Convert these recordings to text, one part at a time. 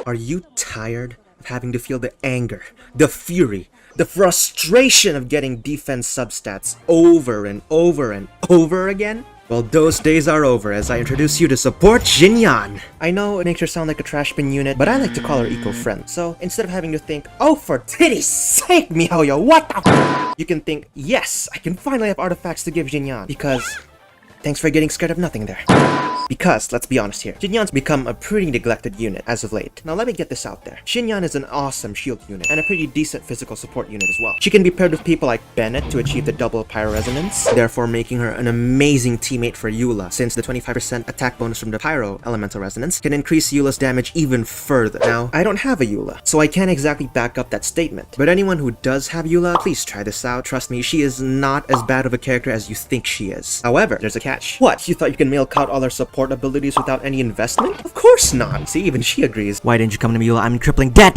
Are you tired of having to feel the anger, the fury, the frustration of getting defense substats over and over and over again? Well, those days are over as I introduce you to support Xinyan. I know it makes her sound like a trash bin unit, but I like to call her eco-friendly. So instead of having to think, oh for titty's sake, Mihoyo, what the f, you can think, yes, I can finally have artifacts to give Xinyan, because thanks for getting scared of nothing there. Because, let's be honest here, Xinyan's become a pretty neglected unit as of late. Now let me get this out there. Xinyan is an awesome shield unit, and a pretty decent physical support unit as well. She can be paired with people like Bennett to achieve the double pyro resonance, therefore making her an amazing teammate for Eula, since the 25% attack bonus from the pyro elemental resonance can increase Eula's damage even further. Now, I don't have a Eula, so I can't exactly back up that statement, but anyone who does have Eula, please try this out. Trust me, she is not as bad of a character as you think she is. However, there's a catch. What, you thought you can milk out all her support abilities without any investment? Of course not! See, even she agrees. Why didn't you come to me, Eula? I'm crippling dead!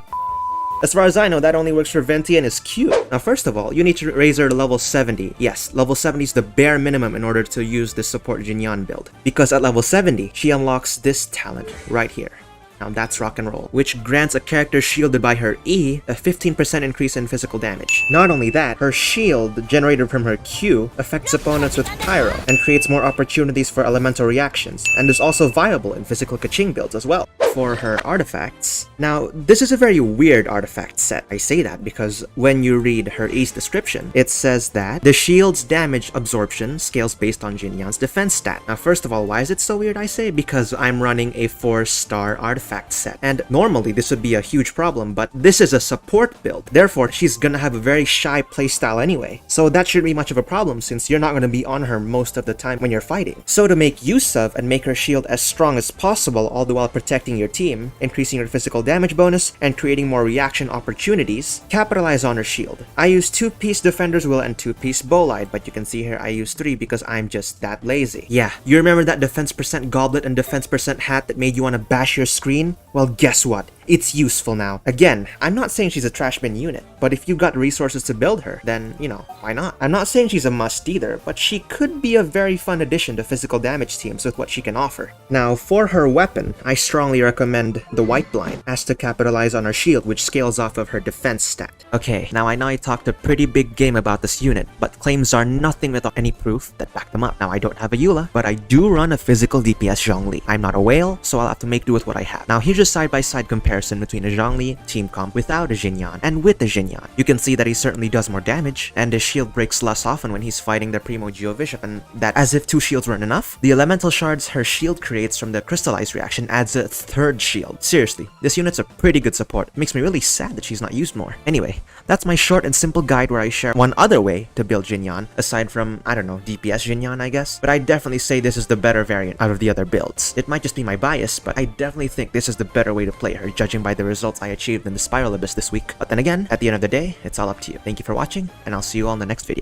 As far as I know, that only works for Venti and his Q. Now first of all, you need to raise her to level 70. Yes, level 70 is the bare minimum in order to use this support Xinyan build. Because at level 70, she unlocks this talent right here. Now that's rock and roll, which grants a character shielded by her E a 15% increase in physical damage. Not only that, her shield, generated from her Q, affects opponents with Pyro, and creates more opportunities for elemental reactions, and is also viable in physical Kaching builds as well. For her artifacts, now this is a very weird artifact set. I say that because when you read her E's description, it says that the shield's damage absorption scales based on Xinyan's defense stat. Now first of all, why is it so weird, I say? Because I'm running a 4-star artifact set, and normally this would be a huge problem, but this is a support build, therefore she's gonna have a very shy playstyle anyway, so that shouldn't be much of a problem since you're not gonna be on her most of the time when you're fighting. So to make use of and make her shield as strong as possible all the while protecting your team, increasing your physical damage bonus, and creating more reaction opportunities, capitalize on her shield. I use 2-piece Defender's Will and 2-piece Bolide, but you can see here I use 3 because I'm just that lazy. Yeah, you remember that defense percent goblet and defense percent hat that made you want to bash your screen? Well, guess what? It's useful now. Again, I'm not saying she's a trash bin unit, but if you got resources to build her, then, you know, why not? I'm not saying she's a must either, but she could be a very fun addition to physical damage teams with what she can offer. Now, for her weapon, I strongly recommend the White Blind, as to capitalize on her shield, which scales off of her defense stat. Okay, now I know I talked a pretty big game about this unit, but claims are nothing without any proof that back them up. Now, I don't have a Eula, but I do run a physical DPS Zhongli. I'm not a whale, so I'll have to make do with what I have. Now, here's a side-by-side comparison between a Zhongli team comp without a Xinyan and with the Xinyan. You can see that he certainly does more damage, and his shield breaks less often when he's fighting the Primo Bishop, and that, as if 2 shields weren't enough, the elemental shards her shield creates from the crystallized reaction adds a 3rd shield. Seriously, this unit's a pretty good support. It makes me really sad that she's not used more. Anyway, that's my short and simple guide where I share one other way to build Xinyan, aside from, I don't know, DPS Xinyan, I guess, but I definitely say this is the better variant out of the other builds. It might just be my bias, but I definitely think this is the better way to play her, judging by the results I achieved in the Spiral Abyss this week. But then again, at the end of the day, it's all up to you. Thank you for watching, and I'll see you all in the next video.